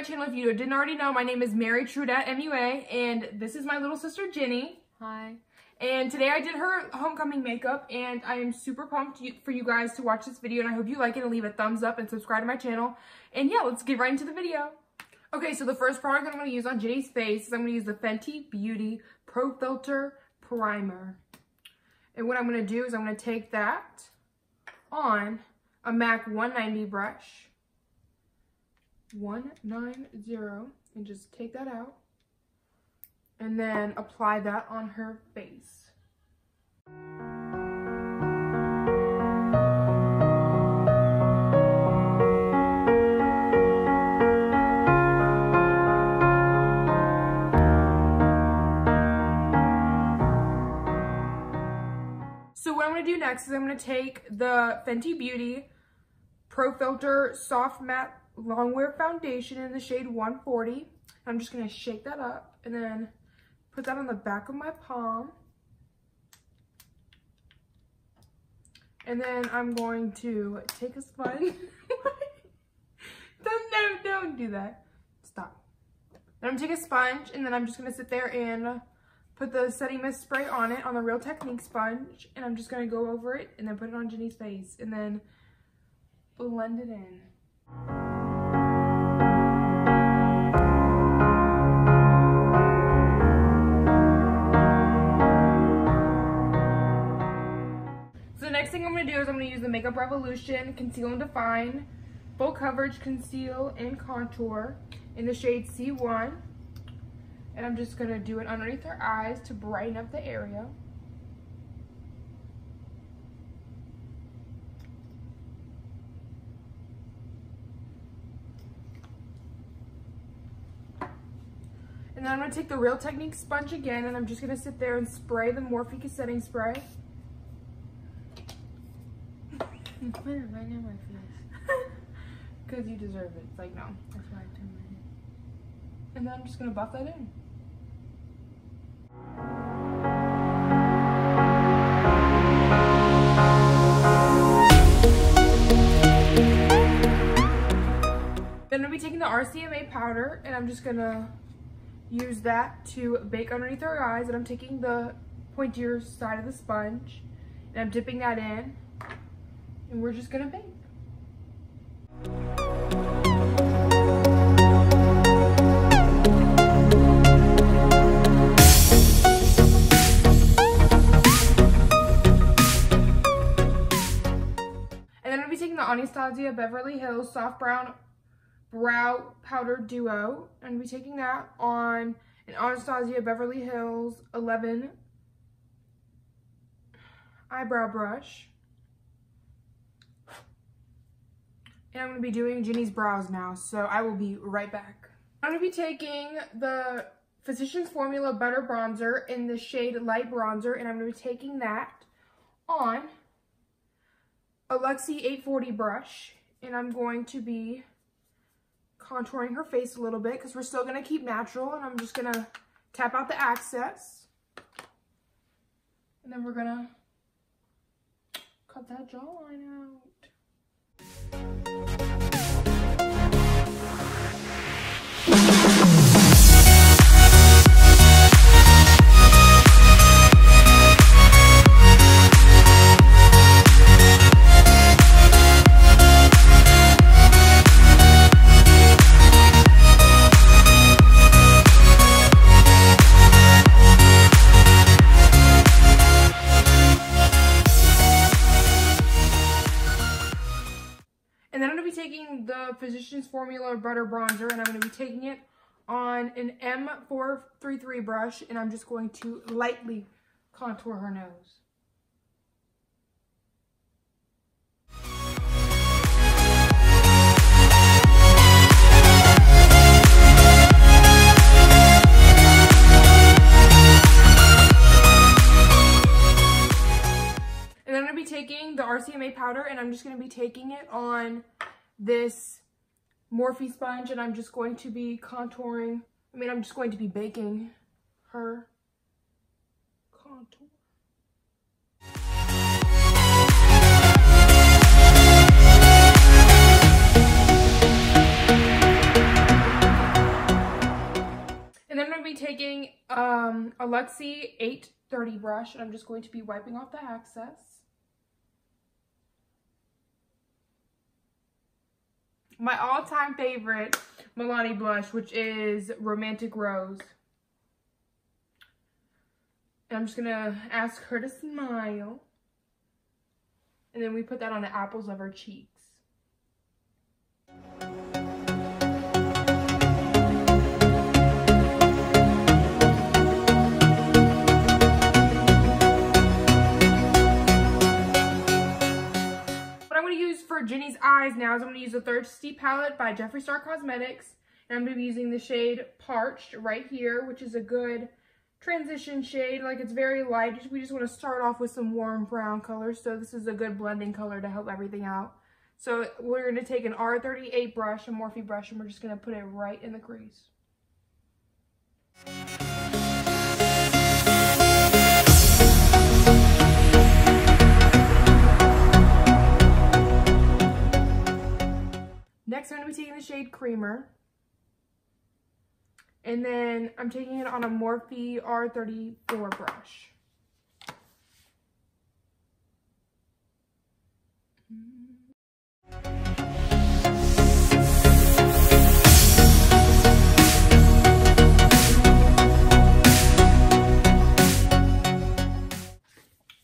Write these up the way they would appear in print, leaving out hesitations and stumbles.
channel if you didn't already know. My name is Mary Trudat, MUA, and this is my little sister, Jenny. Hi. And today I did her homecoming makeup, and I am super pumped for you guys to watch this video, and I hope you like it and leave a thumbs up and subscribe to my channel. And yeah, let's get right into the video. Okay, so the first product I'm going to use on Jenny's face is I'm going to use the Fenty Beauty Pro Filter Primer. And what I'm going to do is I'm going to take that on a MAC 190 brush. 190, and just take that out. And then apply that on her face. So what I'm going to do next is I'm going to take the Fenty Beauty Pro Filter Soft Matte Longwear Foundation in the shade 140. I'm just going to shake that up and then put that on the back of my palm. And then I'm going to take a sponge. Don't do that. Stop. Then I'm going to take a sponge, and then I'm just going to sit there and put the setting mist spray on it on the Real Technique sponge. And I'm just going to go over it and then put it on Jenny's face and then blend it in. The next thing I'm going to do is I'm going to use the Makeup Revolution Conceal and Define Full Coverage Conceal and Contour in the shade C1. And I'm just going to do it underneath her eyes to brighten up the area. And then I'm going to take the Real Technique sponge again, and I'm just going to sit there and spray the MORPHE setting spray. Put it right in my face. Because you deserve it. It's like, no. That's why I turned my head. And then I'm just going to buff that in. Then I'm going to be taking the RCMA powder, and I'm just going to use that to bake underneath her eyes. And I'm taking the pointier side of the sponge, and I'm dipping that in. And we're just gonna bake. And then I'm gonna be taking the Anastasia Beverly Hills Soft Brown Brow Powder Duo. I'm gonna be taking that on an Anastasia Beverly Hills 11 eyebrow brush. And I'm going to be doing Jenny's brows now, so I will be right back. I'm going to be taking the Physicians Formula Butter Bronzer in the shade Light Bronzer, and I'm going to be taking that on a LUXE 840 brush, and I'm going to be contouring her face a little bit because we're still going to keep natural, and I'm just going to tap out the excess, and then we're going to cut that jawline out. And then I'm going to be taking the Physicians Formula Butter Bronzer, and I'm going to be taking it on an M433 brush, and I'm just going to lightly contour her nose. And then I'm going to be taking the RCMA powder, and I'm just going to be taking it on this Morphe sponge, and I'm just going to be contouring. I'm just going to be baking her contour. a LUXE 830 brush, and I'm just going to be wiping off the excess. My all-time favorite MILANI blush, which is Romantic Rose. And I'm just gonna ask her to smile. And then we put that on the apples of her cheeks. For Ginny's eyes now is I'm going to use the Thirsty palette by Jeffree Star Cosmetics, and I'm going to be using the shade Parched right here, which is a good transition shade. Like, it's very light. We just want to start off with some warm brown colors, so this is a good blending color to help everything out. So we're going to take an R38 brush, a Morphe brush, and we're just going to put it right in the crease. Next, I'm going to be taking the shade Creamer. And then I'm taking it on a Morphe R34 brush.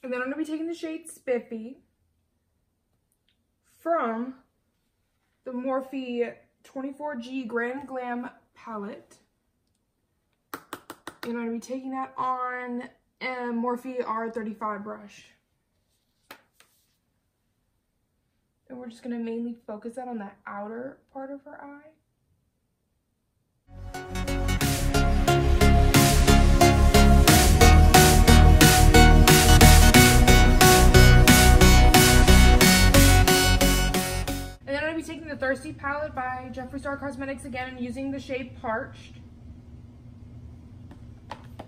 And then I'm going to be taking the shade Spiffy from the Morphe 24G Grand Glam palette. And I'm going to be taking that on a Morphe R35 brush. And we're just going to mainly focus that on the outer part of her eye. Taking the Thirsty palette by Jeffree Star Cosmetics again and using the shade Parched.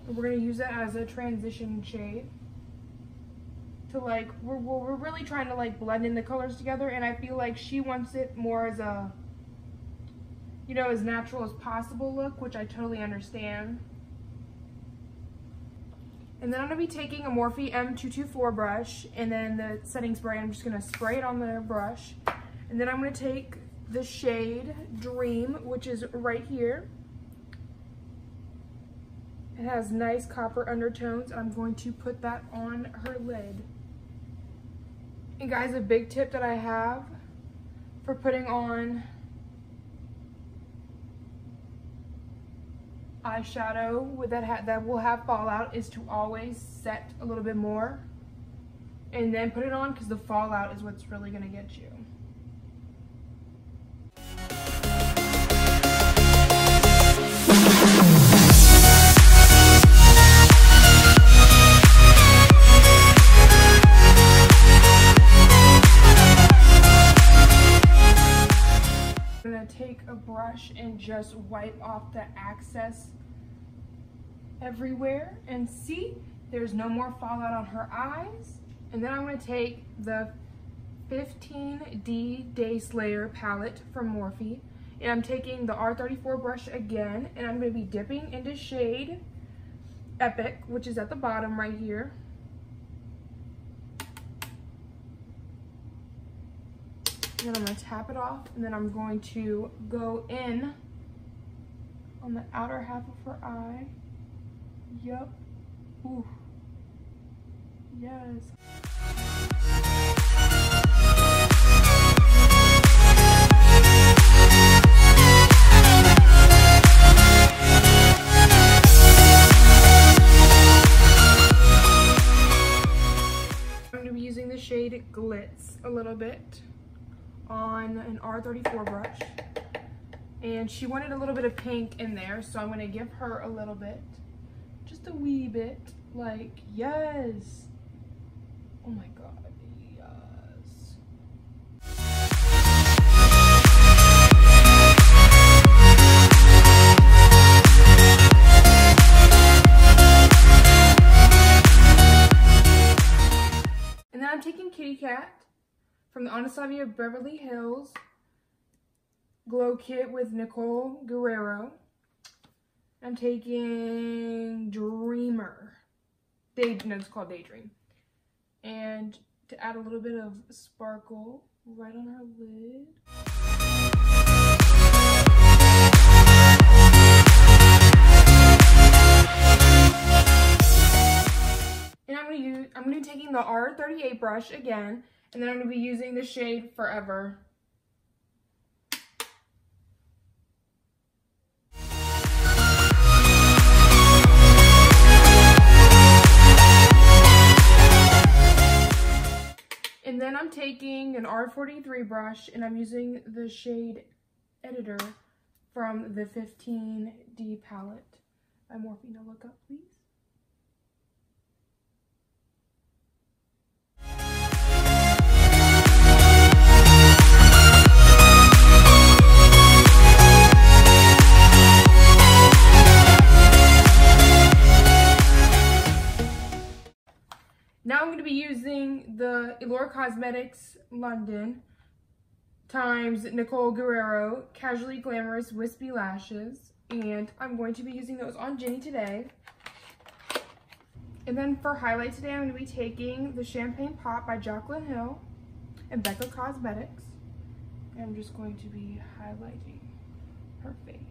And we're going to use it as a transition shade to like, we're really trying to like blend in the colors together, and I feel like she wants it more as a, you know, as natural as possible look, which I totally understand. And then I'm going to be taking a Morphe M224 brush and then the setting spray. I'm just going to spray it on the brush. And then I'm going to take the shade Dream, which is right here. It has nice copper undertones, and I'm going to put that on her lid. And guys, a big tip that I have for putting on eyeshadow that will have fallout is to always set a little bit more and then put it on, because the fallout is what's really going to get you. Take a brush and just wipe off the excess everywhere, and see, there's no more fallout on her eyes. And then I'm going to take the 15D Day Slayer palette from Morphe, and I'm taking the R34 brush again, and I'm going to be dipping into shade Epic, which is at the bottom right here. And then I'm going to tap it off, and then I'm going to go in on the outer half of her eye. Yup. Ooh. Yes. I'm going to be using the shade Glitz a little bit on an R34 brush, and she wanted a little bit of pink in there, so I'm going to give her a little bit, just a wee bit, like, yes, oh my god, yes. And then I'm taking Kitty Cat from the Anastasia Beverly Hills Glow Kit with Nicole Guerriero. I'm taking Dreamer. No, it's called Daydream. And to add a little bit of sparkle right on her lid. And I'm gonna be taking the R38 brush again, and then I'm gonna be using the shade Forever. And then I'm taking an R43 brush, and I'm using the shade Editor from the 15D palette by MORPHE. Now look up, please. Now I'm going to be using the EYLURE Cosmetics London times Nicole Guerriero Casually Glamorous Wispy Lashes, and I'm going to be using those on Ginny today. And then for highlight today, I'm going to be taking the Champagne Pop by JACLYN Hill and BECCA Cosmetics. And I'm just going to be highlighting her face.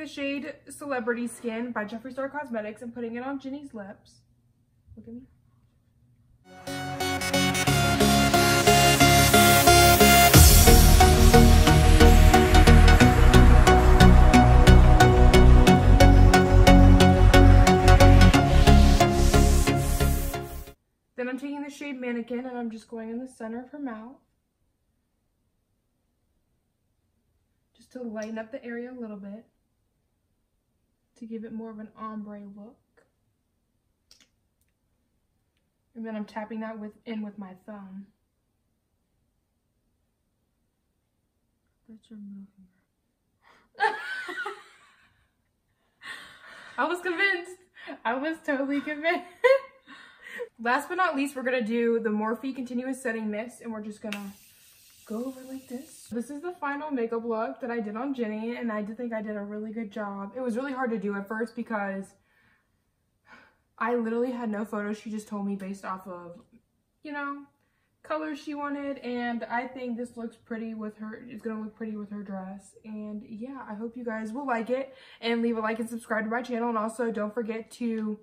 Shade Celebrity Skin by Jeffree Star Cosmetics and putting it on Ginny's lips. Look at me. Then I'm taking the shade Mannequin and I'm just going in the center of her mouth. Just to lighten up the area a little bit, to give it more of an ombre look. And then I'm tapping that in with my thumb. That's your movie. I was convinced. I was totally convinced. Last but not least, we're gonna do the MORPHE Continuous Setting Mist, and we're just gonna go over like this. This is the final makeup look that I did on Ginny, and I think I did a really good job. It was really hard to do at first because I literally had no photos. She just told me based off of, you know, colors she wanted, and I think this looks pretty with her. It's gonna look pretty with her dress. And yeah, I hope you guys will like it, and leave a like and subscribe to my channel, and also don't forget to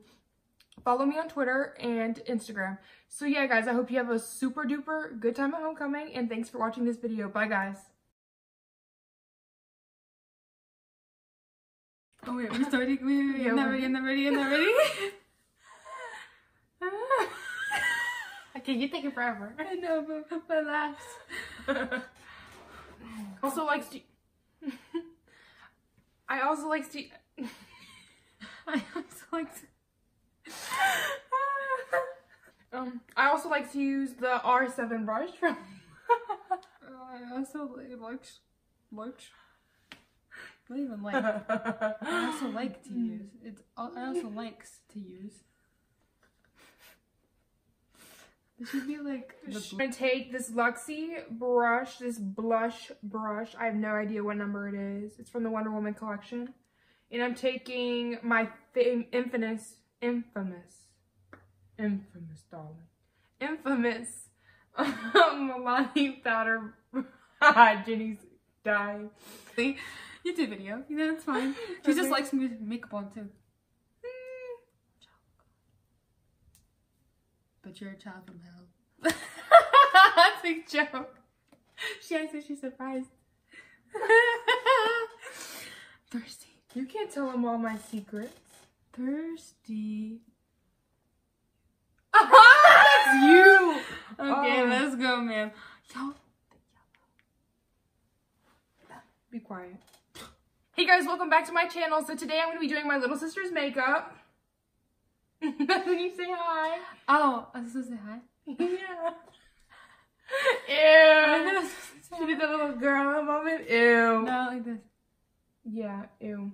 follow me on Twitter and Instagram. So yeah, guys, I hope you have a super duper good time at homecoming, and thanks for watching this video. Bye, guys. Oh wait, we're starting. Wait, Yeah, not ready, not ready, not ready. Okay, you take it forever. I know, but laughs. Also likes to. I also like to. I also like to use the R7 brush from. I also like. Not even like. I also like to use. I also likes to use. It should be like. I'm gonna take this LUXE brush, this blush brush. I have no idea what number it is. It's from the Wonder Woman collection, and I'm taking my infamous MILANI powder. Ginny's dying. YouTube video, you know, it's fine. She just likes makeup on too. But you're a child from hell. That's a big joke. She acts like she's surprised. Thirsty. You can't tell them all my secrets. Thirsty. That's you! Okay, let's go, man. Y'all. Be quiet. Hey guys, welcome back to my channel. So today I'm going to be doing my little sister's makeup. When you say hi. Oh, I was supposed to say hi? Yeah. Ew. She did that little girl moment. Ew. No, like this. Yeah, ew.